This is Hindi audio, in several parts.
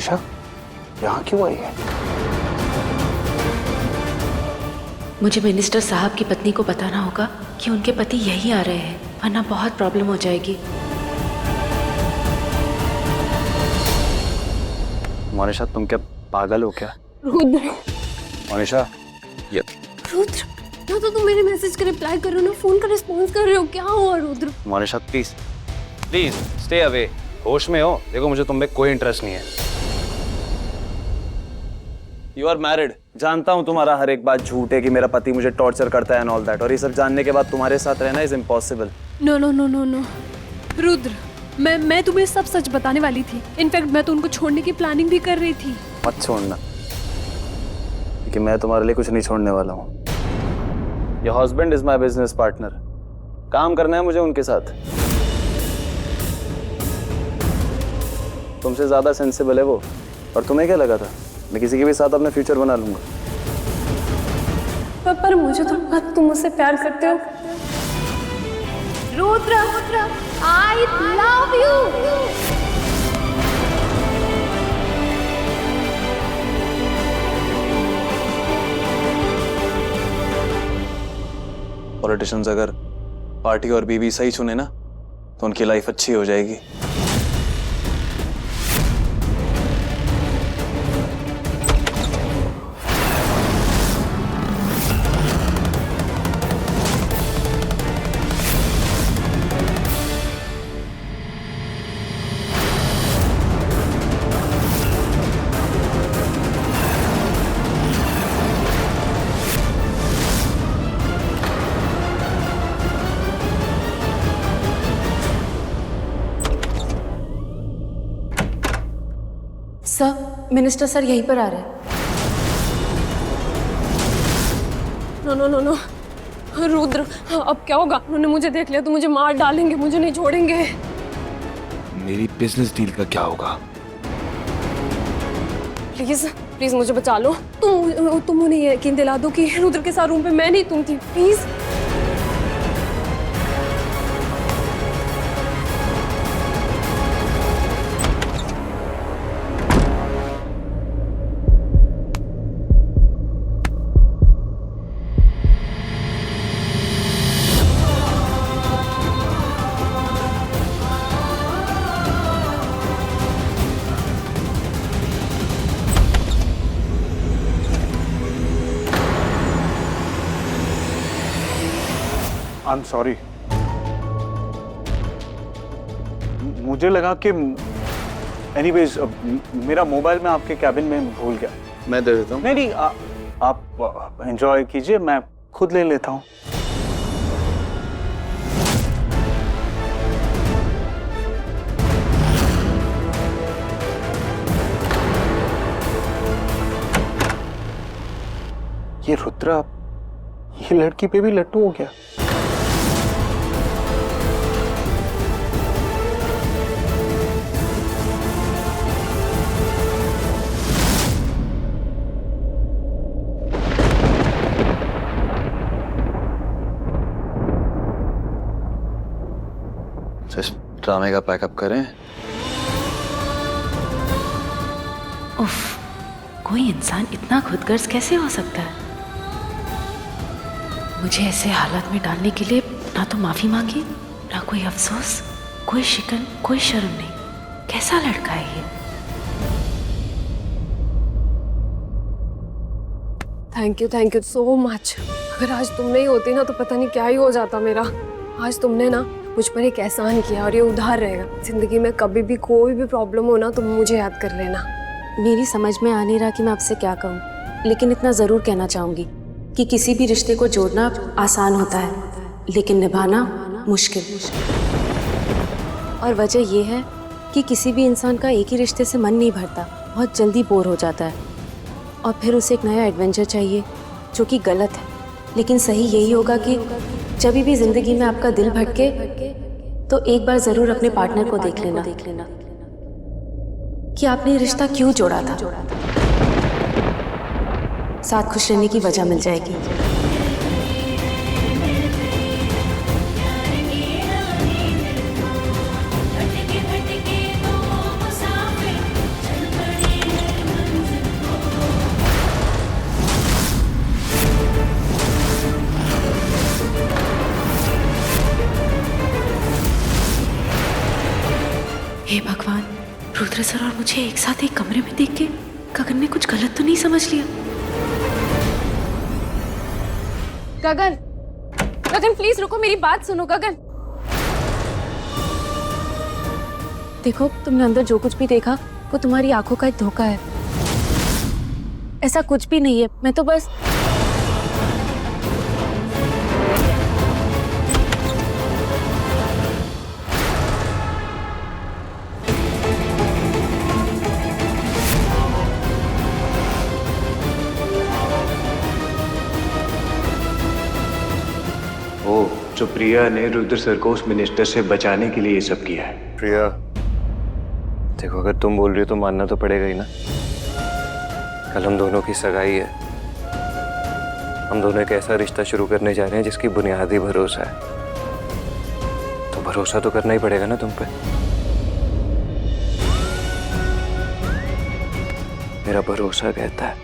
मनीषा यहाँ क्यों आई है? मुझे मिनिस्टर साहब की पत्नी को बताना होगा कि उनके पति यही आ रहे हैं, वरना बहुत प्रॉब्लम हो जाएगी। मनीषा तुम क्या पागल हो क्या? रुद्र, मनीषा ये रुद्र, ना तो तुम मेरे मैसेज का रिप्लाई कर रहे हो ना फोन का रिस्पॉन्स कर रहे हो, क्या हुआ Rudra? Manisha please please stay away. होश में हो? देखो मुझे तुम में कोई इंटरेस्ट नहीं है। You are married. जानता हूँ तुम्हारा हर एक बात झूठ है कि मेरा पति मुझे टॉर्चर करता है एंड ऑल दैट, और ये सब जानने के बाद तुम्हारे साथ रहना is impossible. No no no no no Rudra, मैं तुम्हें सब सच बताने वाली थी। इनफैक्ट मैं तो उनको छोड़ने की प्लानिंग भी कर रही थी। मत छोड़ना, क्योंकि मैं तुम्हारे लिए कुछ नहीं छोड़ने वाला हूँ। Your husband is my business partner. काम करना है मुझे उनके साथ। तुमसे ज्यादा सेंसिबल है वो। और तुम्हें क्या लगा था मैं किसी के भी साथ अपना फ्यूचर बना लूंगा? पर मुझे तो पता तुम मुझसे प्यार करते हो। Rudra, I love you. Politicians अगर पार्टी और बीवी सही चुने ना तो उनकी लाइफ अच्छी हो जाएगी। सर, मिनिस्टर सर यहीं पर आ रहे हैं। No no no no Rudra, अब क्या होगा? उन्होंने मुझे देख लिया तो मुझे मार डालेंगे, मुझे नहीं छोड़ेंगे। मेरी बिजनेस डील का क्या होगा? प्लीज प्लीज मुझे बचा लो। तुम उन्हें यकीन दिला दो कि रुद्र के साथ रूम पे मैं नहीं तुम थी, प्लीज। I am sorry. मुझे लगा कि एनीवेज मेरा मोबाइल मैं आपके कैबिन में भूल गया। मैं दे देता हूँ। नहीं नहीं आप एंजॉय कीजिए, मैं खुद ले लेता हूँ। ये रुद्रा, ये लड़की पे भी लट्टू हो गया। इस ड्रामे का पैकअप करें। उफ, कोई इंसान इतना खुदगर्ज कैसे हो सकता है? मुझे ऐसे हालात में डालने के लिए ना तो माफी मांगी, ना कोई अफसोस, कोई शिकन, कोई शर्म नहीं। कैसा लड़का है ये? Thank you so much. अगर आज तुम नहीं होती ना तो पता नहीं क्या ही हो जाता मेरा। आज तुमने ना मुझ पर एक एहसान किया और ये उधार रहेगा। जिंदगी में कभी भी कोई भी प्रॉब्लम हो ना तो मुझे याद कर लेना। मेरी समझ में आ नहीं रहा कि मैं आपसे क्या कहूँ, लेकिन इतना ज़रूर कहना चाहूँगी कि किसी भी रिश्ते को जोड़ना आसान होता है, लेकिन निभाना मुश्किल। और वजह यह है कि किसी भी इंसान का एक ही रिश्ते से मन नहीं भरता, बहुत जल्दी बोर हो जाता है और फिर उसे एक नया एडवेंचर चाहिए, जो कि गलत है। लेकिन सही यही होगा कि जब भी ज़िंदगी में आपका दिल भटके तो एक बार ज़रूर अपने पार्टनर को देख लेना कि आपने रिश्ता क्यों जोड़ा था। साथ खुश रहने की वजह मिल जाएगी। मुझे एक साथ एक कमरे में देख के गगन ने कुछ गलत तो नहीं समझ लिया? गगन, गगन प्लीज रुको, मेरी बात सुनो गगन। देखो, तुमने अंदर जो कुछ भी देखा वो तुम्हारी आंखों का एक धोखा है। ऐसा कुछ भी नहीं है, मैं तो बस ओ, जो प्रिया ने रुद्र सर को उस मिनिस्टर से बचाने के लिए ये सब किया है। प्रिया, देखो अगर तुम बोल रही हो तो मानना तो पड़ेगा ही ना। कल हम दोनों की सगाई है। हम दोनों एक ऐसा रिश्ता शुरू करने जा रहे हैं जिसकी बुनियादी भरोसा है। तो भरोसा तो करना ही पड़ेगा ना तुम पे। मेरा भरोसा कहता है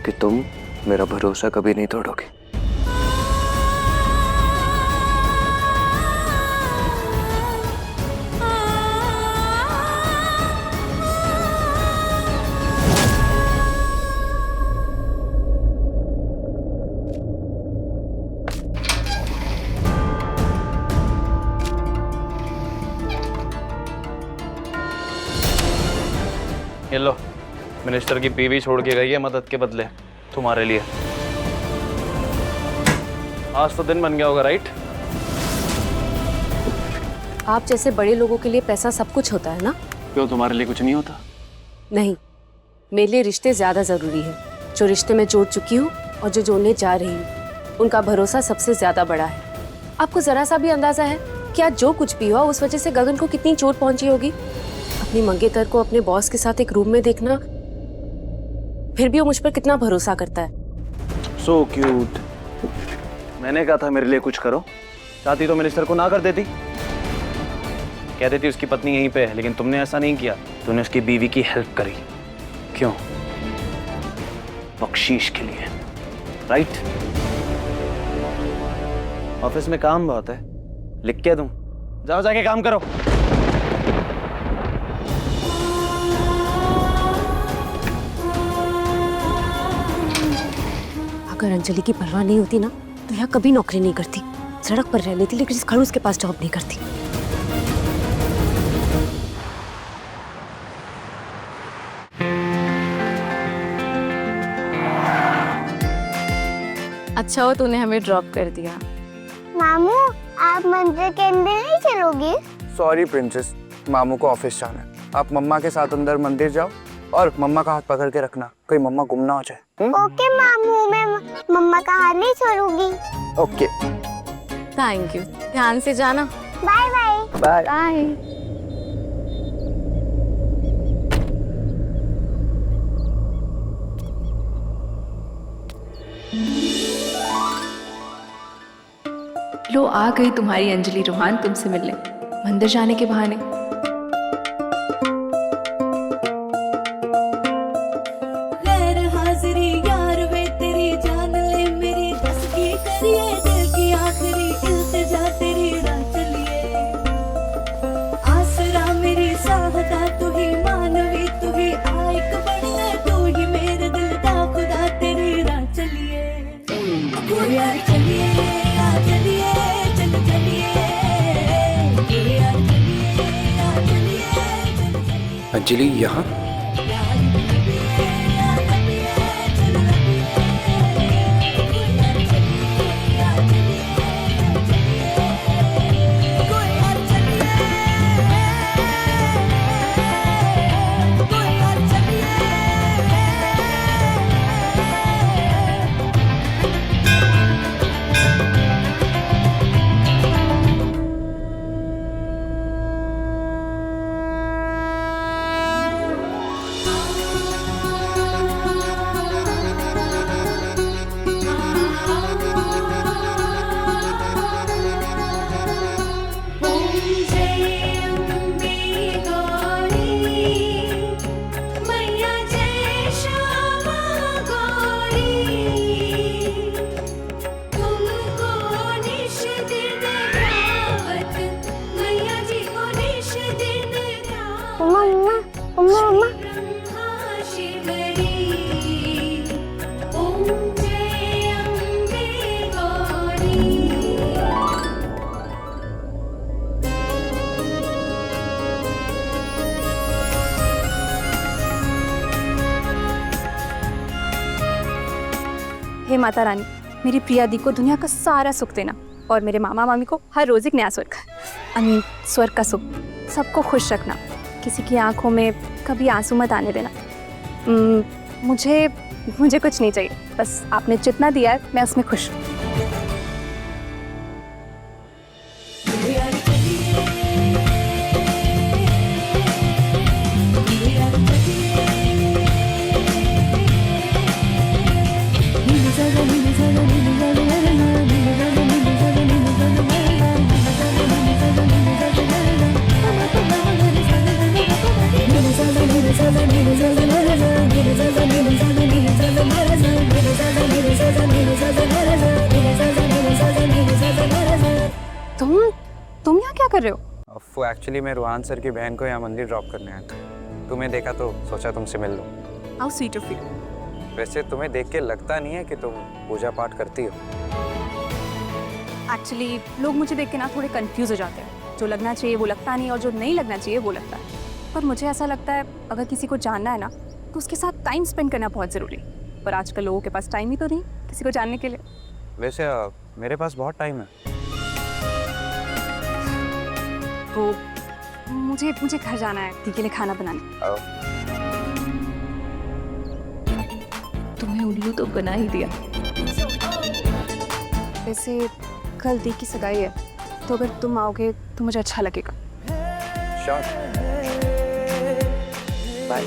कि तुम मेरा भरोसा कभी नहीं तोड़ोगे। ये लो, मिनिस्टर की बीवी छोड़ के गई है मदद के बदले तुम्हारे लिए। आज तो दिन बन गया होगा, राइट? आप जैसे बड़े लोगों के लिए पैसा सब कुछ होता है ना? क्यों, तुम्हारे लिए कुछ नहीं होता? नहीं, मेरे लिए रिश्ते ज्यादा जरूरी है। जो रिश्ते में जोड़ चुकी हूँ और जो जोड़ने जा रही हूँ, उनका भरोसा सबसे ज्यादा बड़ा है। आपको जरा सा भी अंदाजा है कि आज जो कुछ भी हुआ उस वजह से गगन को कितनी चोट पहुंची होगी? अपनी मंगेतर को अपने बॉस के साथ एक रूम में देखना, फिर भी वो मुझ पर कितना भरोसा करता है। So cute. मैंने कहा था मेरे लिए कुछ करो। चाहती तो मिनिस्टर को ना कर देती, कह देती उसकी पत्नी यहीं पे है, लेकिन तुमने ऐसा नहीं किया। तुमने उसकी बीवी की हेल्प करी। क्यों? बख्शीश के लिए, राइट? ऑफिस में काम बहुत है, लिख के दूं? जाओ जाके काम करो। अगर अंजलि की परवाह नहीं होती ना तो यहाँ कभी नौकरी नहीं करती। सड़क पर रह लेती, लेकिन इस खड़ूस के पास जॉब नहीं करती। अच्छा हो तूने हमें ड्रॉप कर दिया। मामू, आप मंदिर के अंदर नहीं चलोगी? सॉरी प्रिंसेस, मामू को ऑफिस जाना है। आप मम्मा के साथ अंदर मंदिर जाओ और मम्मा का हाथ पकड़ के रखना, कहीं मम्मा गुम ना हो जाए। ओके मामू, मैं मम्मा का हाथ नहीं छोड़ूंगी। ओके, थैंक यू, ध्यान से जाना। Bye bye. बाय। बाय। लो, आ गई तुम्हारी अंजलि रोहान तुमसे मिलने, मंदिर जाने के बहाने। अंजलि यहाँ? माता रानी मेरी प्रिया दी को दुनिया का सारा सुख देना और मेरे मामा मामी को हर रोज एक नया स्वर्ग, स्वर्ग का सुख, सबको खुश रखना, किसी की आंखों में कभी आंसू मत आने देना। मुझे कुछ नहीं चाहिए, बस आपने जितना दिया है मैं उसमें खुश हूँ। तुम यहाँ क्या कर रहे हो? वो एक्चुअली मैं रोहान सर की बहन को यहाँ मंदिर ड्रॉप करने आया था। तुम्हें देखा तो सोचा तुमसे मिल लो। How sweet of you. वैसे तुम्हें देख के लगता नहीं है कि तुम पूजा पाठ करती हो। एक्चुअली लोग मुझे देख के ना थोड़े कंफ्यूज हो जाते हैं, जो लगना चाहिए वो लगता नहीं और जो नहीं लगना चाहिए वो लगता है। पर मुझे ऐसा लगता है अगर किसी को जानना है ना तो उसके साथ टाइम स्पेंड करना बहुत ज़रूरी है, पर आजकल लोगों के पास टाइम ही तो नहीं किसी को जानने के लिए। वैसे मेरे पास बहुत टाइम है। तो मुझे घर जाना है दी के लिए खाना बनाने। तुम्हें उल्लू तो बना ही दिया। वैसे कल दी की सगाई है, तो अगर तुम आओगे तो मुझे अच्छा लगेगा। श्योर। बाय।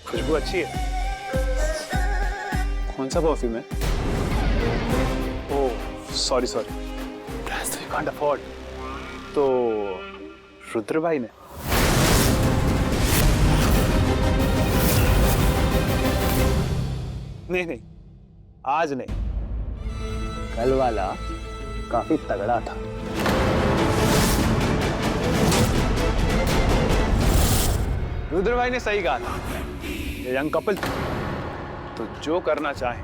खुशबू अच्छी है। कौन सा परफ्यूम है? Oh sorry that's you can't afford. तो रुद्र भाई ने? नहीं आज नहीं, कल वाला काफी तगड़ा था। रुद्र भाई ने सही कहा था, ये यंग कपल तो जो करना चाहे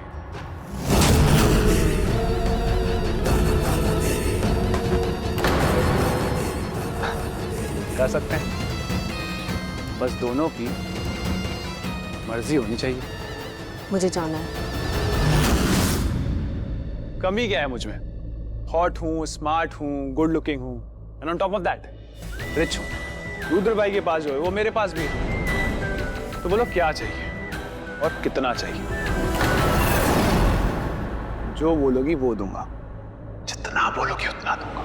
कर सकते हैं, बस दोनों की मर्जी होनी चाहिए। मुझे जाना है। कमी क्या है मुझ में? हॉट हूँ, स्मार्ट हूँ, गुड लुकिंग हूँ, and on top of that rich हूँ। रुद्र भाई के पास जो है वो मेरे पास भी है। तो बोलो क्या चाहिए और कितना चाहिए? जो बोलोगी वो दूंगा, जितना बोलोगी उतना दूंगा।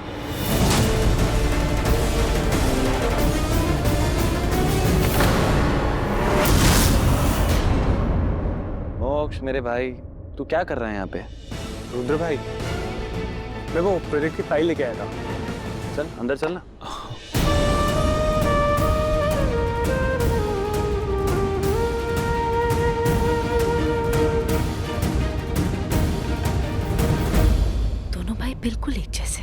मोक्ष मेरे भाई, तू क्या कर रहा है यहाँ पे? रुद्र भाई, मैं वो प्रोजेक्ट की फाइल लेके आया था। चल अंदर चल ना। दोनों भाई बिल्कुल एक जैसे।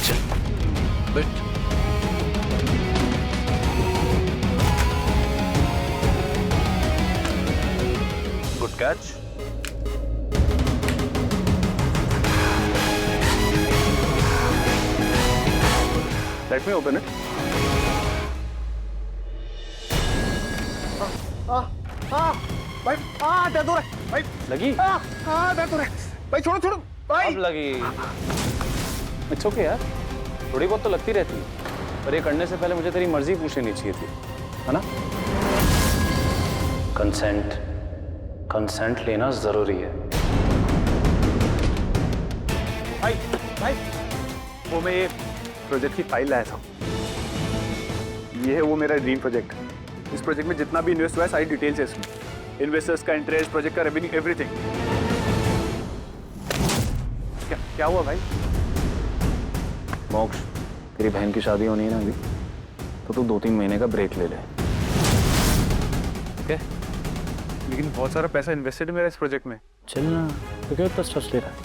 चल बैठ। Good catch. Let me open it. भाई दर्द हो रहा है भाई। लगी? दर्द हो रहा है भाई। छोड़ो भाई। अब लगी। इट्स ओके यार, थोड़ी बहुत तो लगती रहती है, पर ये करने से पहले मुझे तेरी मर्जी पूछ लेनी चाहिए थी, है ना? कंसेंट लेना जरूरी है। भाई वो मैं ये प्रोजेक्ट की फाइल लाया था। ये है वो मेरा ड्रीम प्रोजेक्ट। इस प्रोजेक्ट में जितना भी इन्वेस्ट हुआ है सारी डिटेल्स है इसमें, इन्वेस्टर्स का इंटरेस्ट, प्रोजेक्ट का रेवेन्यू, एवरीथिंग। क्या हुआ भाई? मोक्ष, तेरी बहन की शादी होनी है ना अभी, तो तू 2-3 महीने का ब्रेक ले ले, ठीक है? लेकिन बहुत सारा पैसा इन्वेस्टेड है मेरा इस प्रोजेक्ट में। चल ना, तो क्यों इतना स्ट्रेस ले रहा है?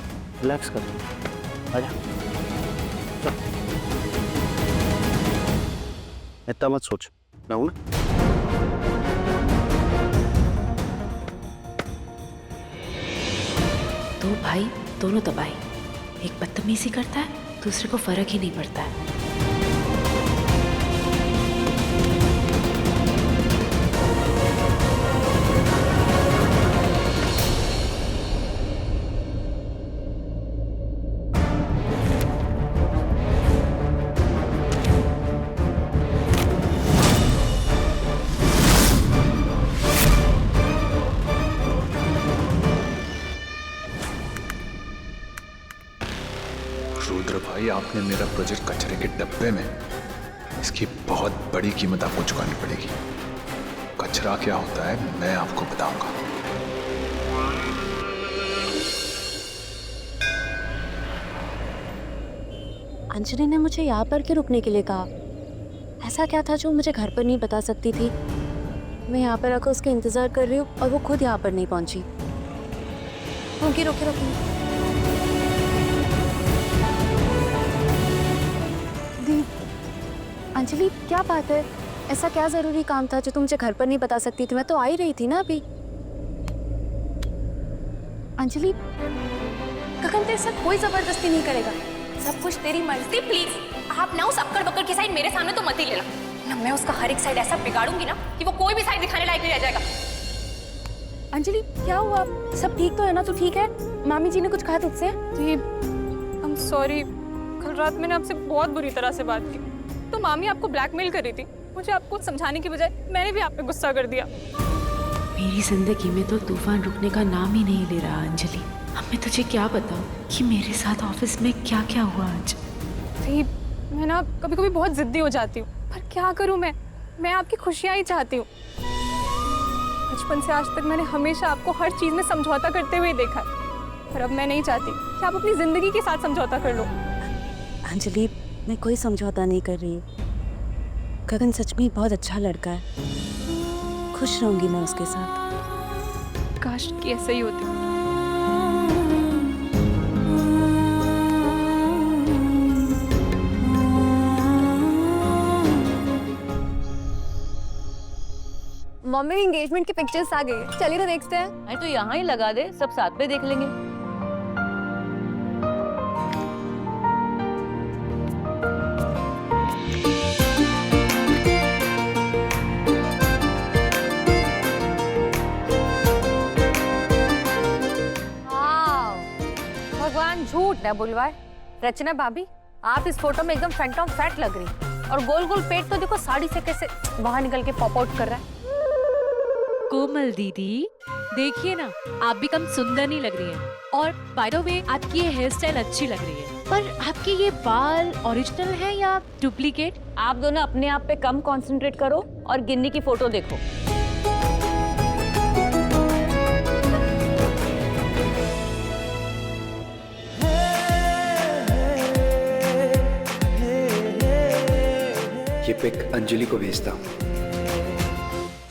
रिलैक्स कर, आजा। इतना मत सोच, मैं हूं ना। दो भाई दोनों तबाही, एक बदतमीजी करता है, दूसरे को फर्क ही नहीं पड़ता है। रुद्र भाई, आपने मेरा प्रोजेक्ट कचरे के डब्बे में, इसकी बहुत बड़ी कीमत आपको चुकानी पड़ेगी। कचरा क्या होता है मैं आपको बताऊंगा। अंजलि ने मुझे यहाँ पर क्यों रुकने के लिए कहा? ऐसा क्या था जो मुझे घर पर नहीं बता सकती थी? मैं यहाँ पर आकर उसका इंतजार कर रही हूँ और वो खुद यहाँ पर नहीं पहुंची। रुकी रुकी रुकी। अंजलि क्या बात है? ऐसा क्या जरूरी काम था जो तुम मुझे घर पर नहीं बता सकती थी? मैं तो आ ही रही थी ना अभी। अंजलि, गगन तेरे साथ कोई जबरदस्ती नहीं करेगा, सब कुछ तेरी मर्जी। प्लीज आप ना उस अक्कड़ बक्कड़ की साइड मेरे सामने तो मत ही लेना ना। मैं उसका हर एक साइड ऐसा बिगाड़ूंगी ना कि वो कोई भी साइड दिखाने लायक नहीं रह जाएगा। अंजलि क्या हुआ? सब ठीक तो है ना? तू ठीक है? मामी जी ने कुछ कहा तुझसे? आई एम सॉरी, कल रात मैंने आपसे बहुत बुरी तरह से बात की तो मामी आपको ब्लैकमेल कर रही थी। मुझे आपको समझाने की बजाय मैंने भी आप पे गुस्सा कर दिया। मेरी जिंदगी में तो तूफान रुकने का नाम ही नहीं ले रहा अंजलि। अब मैं तुझे क्या बताऊं कि मेरे साथ ऑफिस में क्या क्या हुआ आज। मैं ना कभी कभी बहुत जिद्दी हो जाती हूँ, पर क्या करूँ मैं आपकी खुशियाँ ही चाहती हूँ। बचपन से आज तक मैंने हमेशा आपको हर चीज में समझौता करते हुए देखा है, पर अब मैं नहीं चाहती कि आप अपनी जिंदगी के साथ समझौता कर लो। अंजलि, मैं कोई समझौता नहीं कर रही। गगन सच में बहुत अच्छा लड़का है, खुश रहूंगी मैं उसके साथ। काश कि ऐसा ही होती। मम्मी एंगेजमेंट की पिक्चर्स आ गई, चलिए तो देखते हैं। अरे तो यहाँ ही लगा दे, सब साथ में देख लेंगे। भगवान झूठ न बुलवाए। रचना भाभी, आप इस फोटो में एकदम फैंटम फैट लग रही, और गोल गोल पेट तो देखो साड़ी से कैसे बाहर निकल के पॉप आउट कर रहा है। कोमल दीदी देखिए ना, आप भी कम सुंदर नहीं लग रही हैं। और बाय द वे आपकी ये हेयर स्टाइल अच्छी लग रही है, पर आपके ये बाल ओरिजिनल है या डुप्लीकेट? आप दोनों अपने आप पे कम कंसंट्रेट करो और गिन्नी की फोटो देखो। ये पिक अंजलि को भेजता हूँ।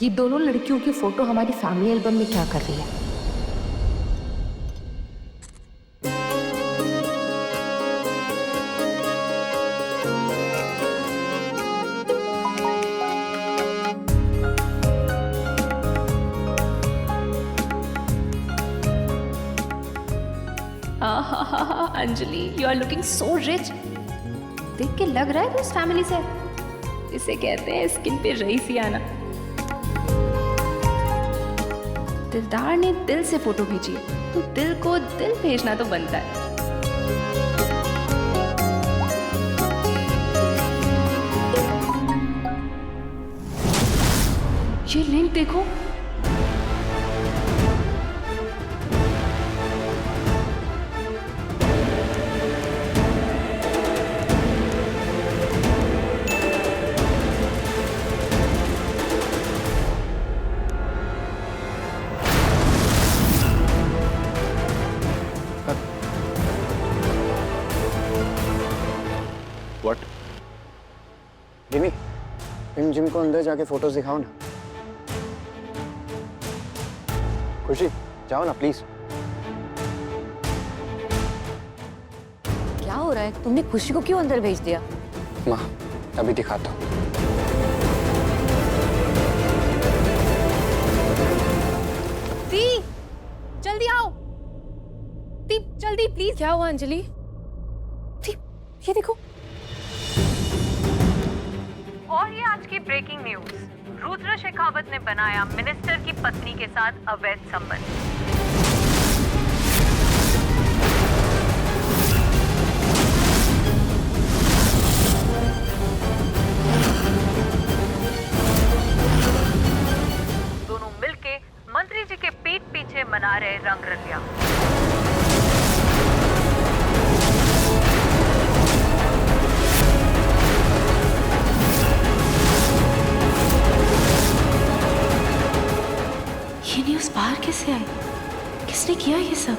ये दोनों लड़कियों की फोटो हमारी फैमिली एल्बम में क्या कर रही है? Anjali, you are looking so rich. देख के लग रहा है तो इस फैमिली से। इसे कहते हैं स्किन पे रही सी आना। दिलदार ने दिल से फोटो भेजी है, तो दिल को दिल भेजना तो बनता है। ये लिंक देखो। व्हाट? जिमी, जिम को अंदर जाके फोटोज दिखाओ ना। खुशी जाओ ना प्लीज। क्या हो रहा है? तुमने खुशी को क्यों अंदर भेज दिया? माँ अभी दिखाता हूँ। दी, जल्दी आओ। दी, जल्दी प्लीज। क्या हुआ अंजलि? दी, ये देखो। और ये आज की ब्रेकिंग न्यूज। रुद्र शेखावत ने बनाया मिनिस्टर की पत्नी के साथ अवैध संबंध। दोनों मिलके मंत्री जी के पीठ पीछे मना रहे रंग रलिया। ये न्यूज़ बाहर कैसे आई? किसने किया ये सब?